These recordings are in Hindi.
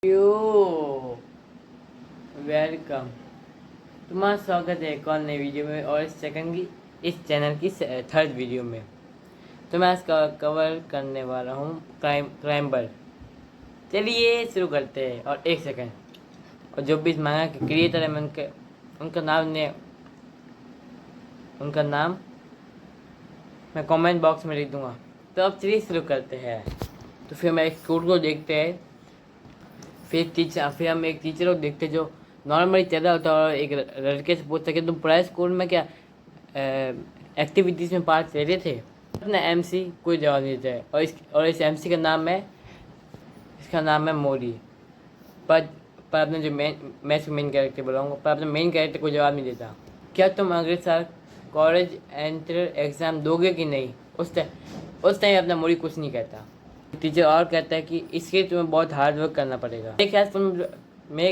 You welcome. तुम्हारा स्वागत है एक और नई वीडियो में और इस चैनल की थर्ड वीडियो में। तो मैं आज कवर करने वाला हूँ क्लाइंबर। चलिए शुरू करते हैं। और एक सेकंड, और जो भी इस मांगा के क्रिएटर है मैं उनका नाम मैं कमेंट बॉक्स में लिख दूंगा। तो अब चलिए शुरू करते हैं। तो फिर मैं एक कोड को देखते हैं। फिर हम एक टीचर को देखते जो नॉर्मली चल रहा होता है और एक लड़के से पूछ सके तुम पढ़ाई स्कूल में क्या एक्टिविटीज़ में पार्ट ले रहे थे। अपना एमसी कोई जवाब नहीं देता है और इस एमसी का नाम है मोरी। पर अपने जो मैं इसको मेन कैरेक्टर बुलाऊंगा, पर अपने मेन कैरेक्टर को जवाब नहीं देता। क्या तुम अगले साल कॉलेज एंट्र एग्ज़ाम दोगे कि नहीं? उस टाइम अपना मोरी कुछ नहीं कहता। टीचर और कहता है कि इसके लिए तुम्हें बहुत हार्ड वर्क करना पड़ेगा। मेरे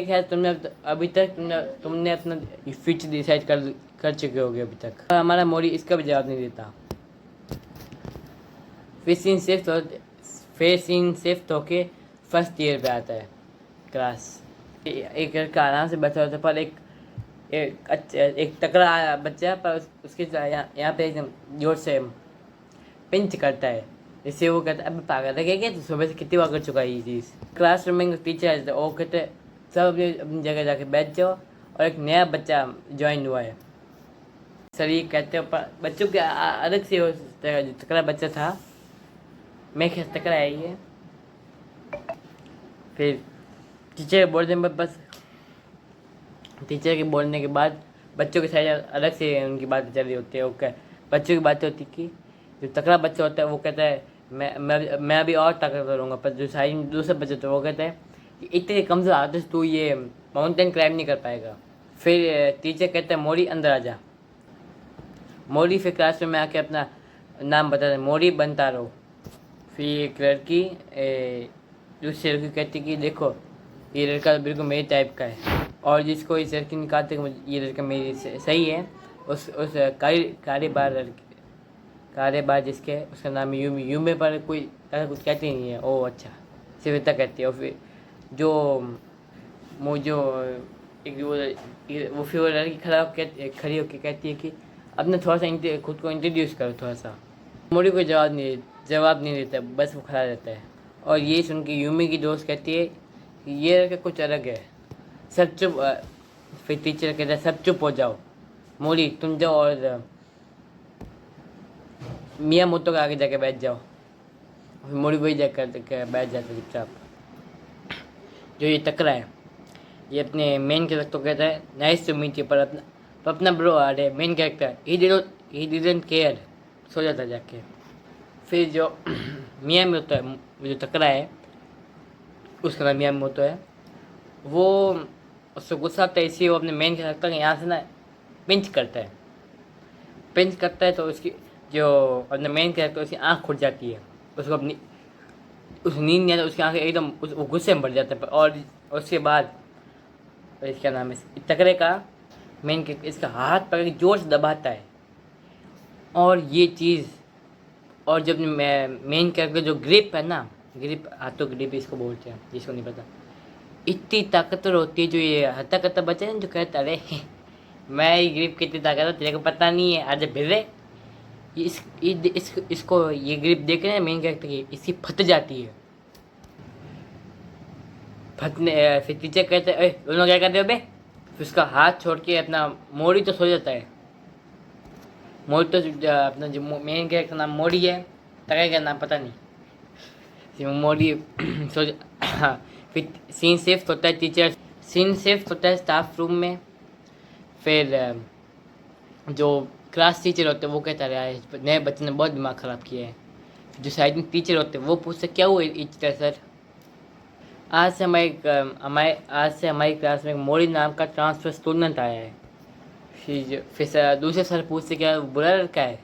ख्याल तुमने अभी तक तुमने अपना फ्यूचर डिसाइड कर चुके होगे अभी तक। और हमारा मोरी इसका भी जवाब नहीं देता। फिर सीन शिफ्ट होके फर्स्ट ईयर पे आता है क्लास। एक लड़का आराम से बैठा होता है, पर एक तकड़ा बच्चा पर उसके यहाँ पे एकदम जोर से पिंच करता है। इससे वो कहता है अभी पागल है क्या, तो सुबह से कितनी बार कर चुका है ये चीज़। क्लासरूम में टीचर आता है, वो कहते हैं सब अपनी जगह जाके बैठ जाओ और एक नया बच्चा ज्वाइन हुआ है। सर ये कहते हैं पर बच्चों के अलग से हो सकता है। जो तकड़ा बच्चा था, मैं ख्याल तकड़ा है ये। फिर टीचर के बोलने के बाद बच्चों के साइड अलग से उनकी बातें चल रही होती है। ओके, बच्चों की बातें होती कि जो तकड़ा बच्चा होता है वो कहता है मैं अभी और ताकत करूँगा। पर जो साइड में दूसरा बच्चा होता है वो कहता है कि इतने कमज़ोर आदत तू ये माउंटेन क्लाइंब नहीं कर पाएगा। फिर टीचर कहता है मोरी अंदर आ जा। मोरी फिर क्लासरूम में आके अपना नाम बताता है, मोरी बनता रहो। फिर एक लड़की दूसरी लड़की कहती कि देखो ये लड़का बिल्कुल मेरे टाइप का है। और जिसको इस लड़की निकालते ये लड़का मेरी सही है, उस कार्यबार जिसके उसका नाम है यूमी। यूमी पर कोई ऐसा कुछ कहती नहीं है। ओह अच्छा, सिर्फ इतना कहती है। और फिर जो फिर वो लड़की खड़ी होकर कहती है कि अपने थोड़ा सा खुद को इंट्रोड्यूस करो थोड़ा सा। मोरी को जवाब नहीं देता, बस वो खड़ा रहता है। और ये सुन के यूमी की दोस्त कहती है कि ये लड़का कुछ अलग है, सब चुप। फिर टीचर कहता है सब चुप हो जाओ, मोरी तुम जाओ और मियाँ मोटो के आगे जाके बैठ जाओ। फिर मोरी वही जाकर बैठ जाता है चुपचाप। जो ये तकड़ा है ये अपने मेन कैरेक्टर को कहता है नाइस टू मीट यू, पर अपना ब्रो अरे मेन कैरेक्टर ही डिडंट केयर, सो जाता है जाके। फिर जो मियाँ मोटो है, जो तकड़ा है उसका नाम मियाँ मोटो है, वो उससे गुस्सा आता है, इसलिए वो अपने मेन कैरेक्टर यहाँ से ना पिंच करता है। तो उसकी जो अपने मेन कैरेक्टर उसकी आँख खुल जाती है। उसको अपनी उस नींद नहीं आता, उसकी आँखें एकदम वो गुस्से में भर जाता है। और उसके बाद इसका नाम है तकड़े का मेन कैरेक्टर इसका हाथ पकड़ के जोर से दबाता है। और ये चीज़, और जब मेन कैरेक्टर जो ग्रिप है ना, हाथों ग्रिप इसको बोलते हैं जिसको नहीं पता, इतनी ताकतवर होती है। जो ये हत्ता कत्ता बच्चा है जो कहता अरे मैं ये ग्रिप कितनी ताकत तेरे को पता नहीं है, आज फिर इसको ये ग्रिप देख रहे हैं मेन कैरेक्टर की, इसकी फट जाती है। फिर टीचर कहते हैं दोनों क्या करते हो बे? फिर उसका हाथ छोड़ के अपना मोरी तो सो जाता है। मोरी तो अपना जो मेन कैरेक्टर नाम मोरी है, तगड़े का नाम पता नहीं, मोरी हाँ। फिर सीन शिफ्ट होता है स्टाफ रूम में। फिर जो क्लास टीचर होते हैं वो कहता है नए बच्चे ने बहुत दिमाग ख़राब किया है। जो साइड में टीचर होते हैं वो पूछते क्या हुआ टीचर सर? आज से हमारी क्लास में मोरी नाम का ट्रांसफ़र स्टूडेंट आया है। फिर दूसरे सर पूछते क्या बुरा लड़का है?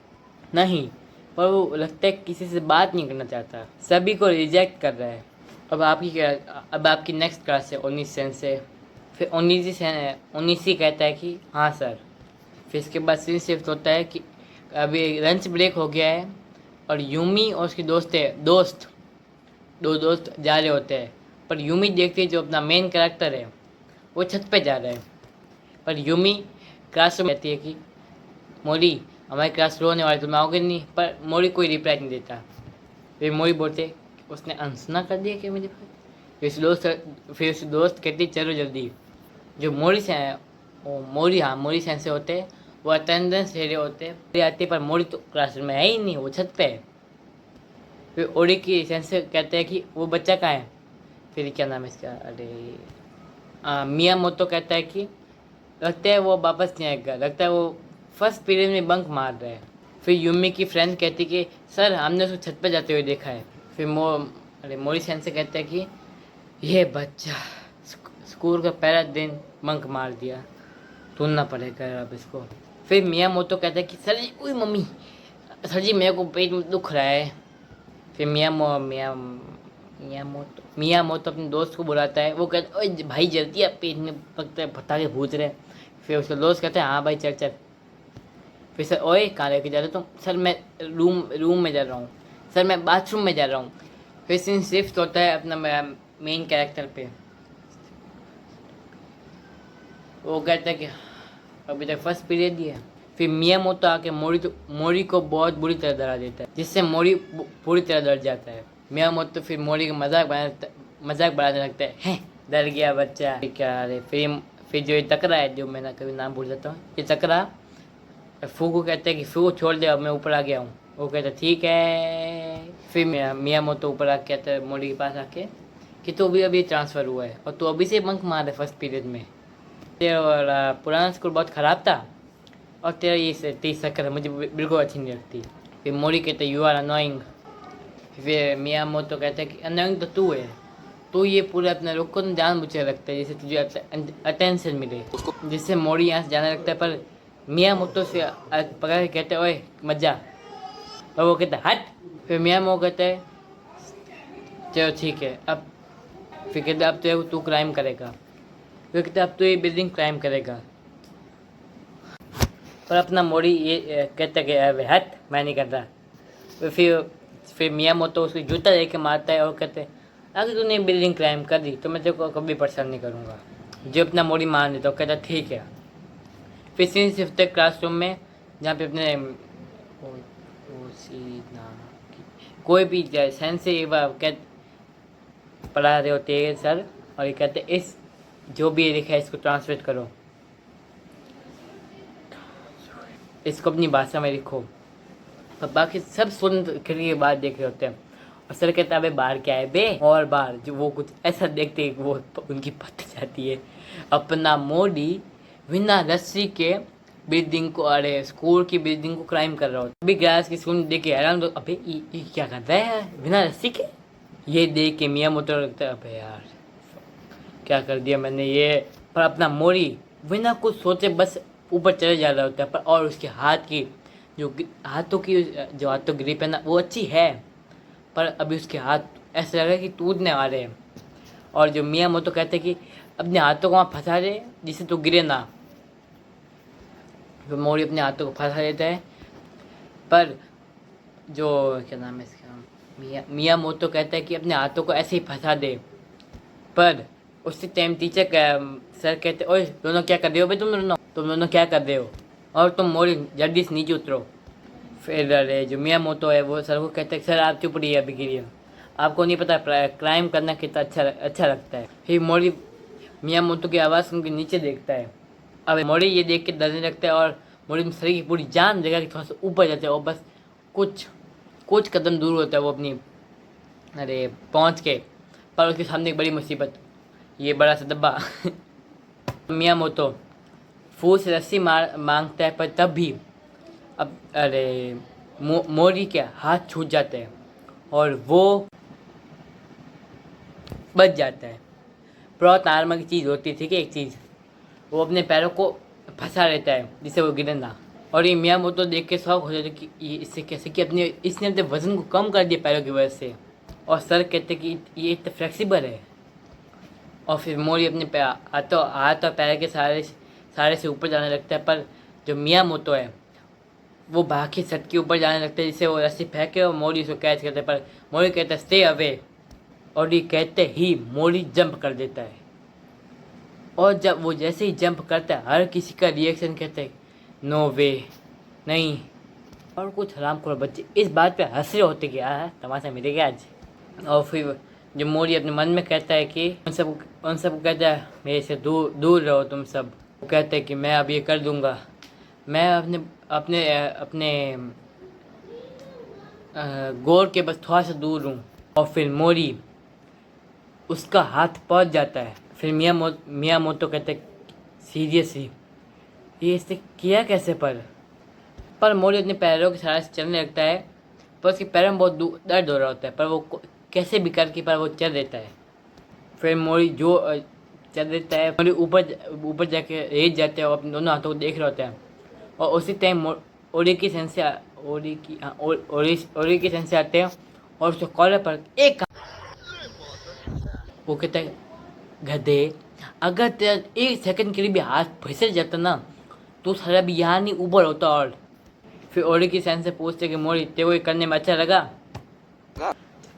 नहीं, पर वो लगता है किसी से बात नहीं करना चाहता, सभी को रिजेक्ट कर रहा है। अब आपकी नेक्स्ट क्लास है 19 सेंस से। फिर 19 कहता है कि हाँ सर। फिर इसके बाद सीन शिफ्ट होता है कि अभी लंच ब्रेक हो गया है और यूमी और उसके दो दोस्त जा रहे होते हैं। पर पर यूमी देखती है जो अपना मेन कैरेक्टर है वो छत पे जा रहा है, पर यूमी क्लासरूम कहती है कि मोरी हमारी क्लास शुरू होने वाली, तुम आओगे नहीं, पर मोरी कोई रिप्लाई नहीं देता। फिर मोरी बोलते उसने अनसुना कर दिया क्या मेरे पास। फिर उस दोस्त कहती चलो जल्दी। जो मोरी से वो मोरी सेंसे होते हैं, वो अटेंडेंस ले रहे होते हैं, मोरी आती है पर मोरी तो क्लासरूम में है ही नहीं, वो छत पे है। फिर ओरी की सेंसे कहते हैं कि वो बच्चा कहाँ है। फिर क्या नाम है इसका, अरे मिया मोतो कहता है कि लगता है वो वापस नहीं आएगा, लगता है वो फर्स्ट पीरियड में बंक मार रहा है। फिर यूमी की फ्रेंड कहती कि सर हमने उसको छत पर जाते हुए देखा है। फिर मोरी सेंसे कहता है कि ये बच्चा स्कूल का पहला दिन बंक मार दिया, ढूंढना पड़ेगा अब इसको। फिर मिया मोतो कहता है कि सर जी, ओए मम्मी, सर जी मेरे को पेट में दुख रहा है। फिर मिया मोतो अपने दोस्त को बुलाता है, वो कहता है ओए भाई जल्दी, अब पेट में पकता है पटाखे भूत रहे। फिर उसका दोस्त कहता है हाँ भाई चल चल। फिर सर ओए कहाँ लेके जा रहे हो तुम। सर मैं रूम में जा रहा हूँ, सर मैं बाथरूम में जा रहा हूँ। फिर सीन शिफ्ट होता है अपना मेन कैरेक्टर पे। वो कहता है कि अभी तक फर्स्ट पीरियड ही है। फिर मिया मोतो आके मोरी को बहुत बुरी तरह डरा देता है, जिससे मोरी पूरी तरह डर जाता है। मिया मोतो फिर मोरी का मजाक बनाने लगता है, हैं डर गया बच्चा क्या। अरे फिर जो ये तकरा है, जो मैं कभी नाम भूल जाता हूँ, ये तकरा फू को कहते हैं कि फू छोड़ दे, अब मैं ऊपर आ गया हूँ। वो कहता है ठीक है। फिर मिया मोतो ऊपर आ कहता है मोरी के पास आके कि तो अभी ट्रांसफ़र हुआ है और तू अभी से बंक मार है फर्स्ट पीरियड में। तेरा पुराना स्कूल बहुत ख़राब था और तेरा ये तेरी शक्ल मुझे बिल्कुल अच्छी नहीं लगती। फिर मोरी कहते यू आर अनोइंग। फिर मिया मोतो कहता है कि अनोइंग तो तू है, तो ये पूरे अपने लोग को जानबूझ के रखता है जैसे तुझे अटेंशन मिले, जिससे मोरी यहाँ से जाने लगता है। पर मिया मोतो से पकड़ के कहते ओए मत जा, और वो कहता हट। फिर मिया मोतो कहता है चलो ठीक है अब। फिर कहते अब तो तू क्राइम करेगा। फिर कहते अब तो ये बिल्डिंग क्राइम करेगा। पर अपना मोरी ये कहता है कि अरे हट मैं नहीं करता। तो फिर मिया मोतो उसको जूता लेके मारता है और कहते हैं अगर तूने बिल्डिंग क्राइम कर दी तो मैं तेरे को कभी परेशान नहीं करूँगा। जो अपना मोरी मार देता तो कहता ठीक है। फिर सीन शिफ्ट है क्लासरूम में, जहाँ पे अपने कोई भी साइंस से पढ़ा रहे होते हैं सर, और ये कहते हैं इस जो भी लिखा है इसको ट्रांसलेट करो, इसको अपनी भाषा में लिखो। और बाकी सब सुन खिड़की के बाद देख रहे होते हैं और सर कहता है अबे बाहर क्या है बे, और बाहर जो वो कुछ ऐसा देखते हैं वो उनकी पत जाती है। अपना मोदी बिना रस्सी के बिल्डिंग को, अरे स्कूल की बिल्डिंग को क्राइम कर रहा होता है। अभी ग्लास की स्कूल देख के हैरान, तो अबे ये क्या कर रहा है बिना रस्सी के। ये देख के मिया मोतो लगता है अबे यार क्या कर दिया मैंने ये। पर अपना मोरी बिना कुछ सोचे बस ऊपर चले जा रहा होता है। पर और उसके हाथ की जो हाथों ग्रिप है ना वो अच्छी है, पर अभी उसके हाथ ऐसा लग रहा है कि टूटने वाले हैं। और जो मिया मोतो कहते हैं कि अपने हाथों को वहाँ फंसा दे जिससे तो गिरे ना। तो मोरी अपने हाथों को फंसा देता है, पर जो क्या नाम है इसका मिया मोतो कहता है कि अपने हाथों को ऐसे ही फंसा दे। पर उसी टाइम टीचर सर कहते ओए दोनों क्या कर रहे हो भाई, तुम दोनों क्या कर रहे हो, और तुम मोरी जल्दी से नीचे उतरो। फिर अरे जो मिया मोतो है वो सर को कहते हैं सर आप चुप रहिए अभी गिरिए, आपको नहीं पता क्राइम करना कितना अच्छा लगता है। फिर मोरी मिया मोतो की आवाज़ सुन के नीचे देखता है। अब मोरी ये देख के डरने लगता है और मोरी में शरीर की पूरी जान जगह कि थोड़ा सा ऊपर जाता है और बस कुछ कदम दूर होता है वो अपनी अरे पहुँच के। पर उसके सामने एक बड़ी मुसीबत, ये बड़ा सा डब्बा। मिया मोतो फू से रस्सी मांगता है, पर तब भी अब अरे मोरी के हाथ छूट जाते हैं और वो बच जाता है। बहुत आर्मा की चीज़ होती थी कि एक चीज़ वो अपने पैरों को फंसा रहता है जिससे वो गिरे ना। और ये मिया मोतो देख के शौक हो जाते कि ये इससे कैसे कि इसने अपने वजन को कम कर दिया पैरों की वजह से। और सर कहते कि ये इतना फ्लेक्सिबल है। और फिर मोरी अपने हाथ और पैर के सहारे से ऊपर जाने लगता है। पर जो मिया मोतो है वो भाग के छत के ऊपर जाने लगता है जिससे वो रस्सी फेंके और मोरी उसको कैच करता है। पर मोरी कहता है स्टे अवे। और ये कहते ही मोरी जंप कर देता है। और जब वो जैसे ही जंप करता है हर किसी का रिएक्शन कहते हैं नो वे, नहीं। और कुछ हरामखोर बच्चे इस बात पे हंस रहे होते कि यार तमाशा मिलेगा आज। और फिर जो मोरी अपने मन में कहता है कि उन सब कहता है मेरे से दूर दूर रहो तुम सब। वो कहते हैं कि मैं अब ये कर दूंगा, मैं अपने अपने अपने गोर के बस थोड़ा सा दूर हूँ। और फिर मोरी उसका हाथ पहुँच जाता है। फिर मियाँ मोटो कहते सीरियसली ये इसने किया कैसे? पर मोरी अपने पैरों के सहारे से चलने लगता है, पर उसके पैरों में बहुत दर्द हो रहा होता है, पर वो कैसे भी करके पर वो चल देता है। फिर मोरी जो चल देता है, मोरी ऊपर जाके रेत जाते हैं और अपने दोनों हाथों को देख रहा होता है। और उसी टाइम ओरी की सेंसे आते हैं और उसके कॉलर पर एक वो कहता है गधे, अगर तेरा 1 सेकंड के लिए भी हाथ फिसल जाता ना तो सारा भी यहाँ नहीं ऊपर होता। और फिर ओरी की सेंस से पूछते कि मोरी तेरे को ये करने में अच्छा लगा?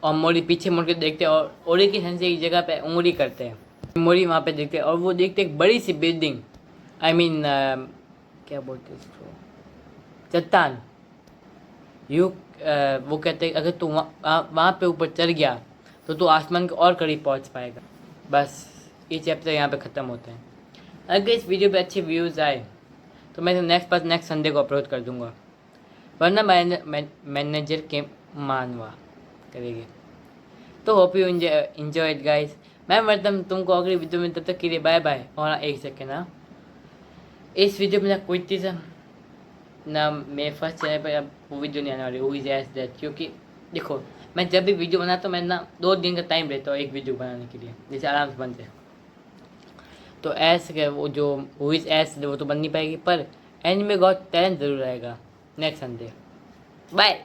और मोरी पीछे मुड़ के देखते हैं और ओरी की सेंस की जगह पे उंगली करते हैं। मोरी वहाँ पे देखते हैं और वो देखते एक बड़ी सी बिल्डिंग, आई मीन क्या बोलते हैं इसको, चट्टान। वो कहते हैं अगर तू वहाँ पे ऊपर चढ़ गया तो तू आसमान के और करीब पहुँच पाएगा। बस ये चैप्टर यहाँ पे ख़त्म होते हैं। अगर इस वीडियो पे अच्छे व्यूज़ आए तो मैं नेक्स्ट संडे को अपलोड कर दूँगा, वरना मैनेजर के मानवा करेंगे। तो hope you enjoy it guys. मैं मतलब तुमको अगली वीडियो में, तब तक के लिए बाय बाय। और 1 सेकेंड ना, इस वीडियो में ना कोई चीज़ ना मेरे फर्स्ट चैनल पर अब वो वीडियो नहीं आने वाली, वो इज एज दैट। क्योंकि देखो मैं जब भी वीडियो बनाता हूँ मैं ना 2 दिन का टाइम लेता हूँ एक वीडियो बनाने के लिए, जैसे आराम से बनते हैं। तो ऐसे वो जो वो इज एज वो तो बन नहीं पाएगी, पर एनिमे गॉट टैलेंट ज़रूर आएगा नेक्स्ट संडे। बाय।